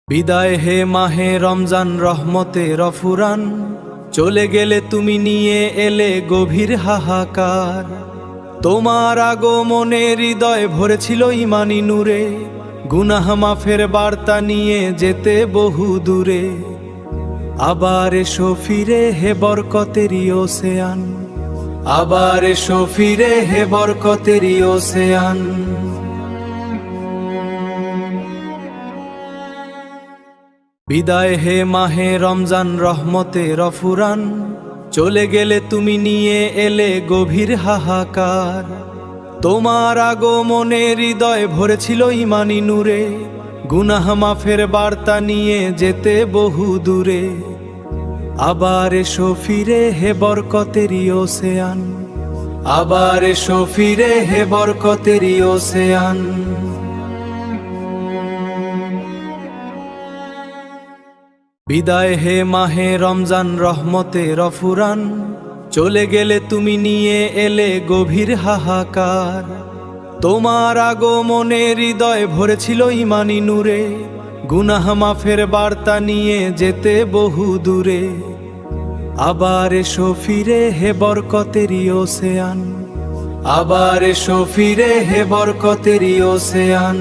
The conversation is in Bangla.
বিদায় হে মাহে রমজান রহমতের ফুরান, চলে গেলে তুমি নিয়ে এলে গভীর হাহাকার। তোমার আগমনে হৃদয় ভরেছিল ইমানি নূরে, গুনাহ মাফের বার্তা নিয়ে যেতে বহু দূরে। আবার এসো ফিরে হে বরকতেরই ওসেয়ান, আবার এসো ফিরে হে বরকতেরই ওসেয়ান। বিদায় হে মাহে রমজান রহমতের ফুরান, চলে গেলে তুমি নিয়ে এলে গভীর হাহাকার। তোমার আগমনে হৃদয় ভরেছিল ইমানি নূরে, গুনাহ মাফের বার্তা নিয়ে যেতে বহু দূরে। আবার এসো ফিরে হে বরকতেরই ওসেয়ান, আবার এসো ফিরে হে বরকতেরই ওসেয়ান। বিদায় হে মাহে রমজান রহমতের ফুরান, চলে গেলে তুমি নিয়ে এলে গভীর হাহাকার। তোমার আগমনে হৃদয় ভরেছিল ইমানি নূরে, গুনাহ মাফের বার্তা নিয়ে যেতে বহু দূরে। আবার এসো ফিরে হে বরকতেরই ওসেয়ান, আবার এসো ফিরে হে বরকতেরই ওসেয়ান।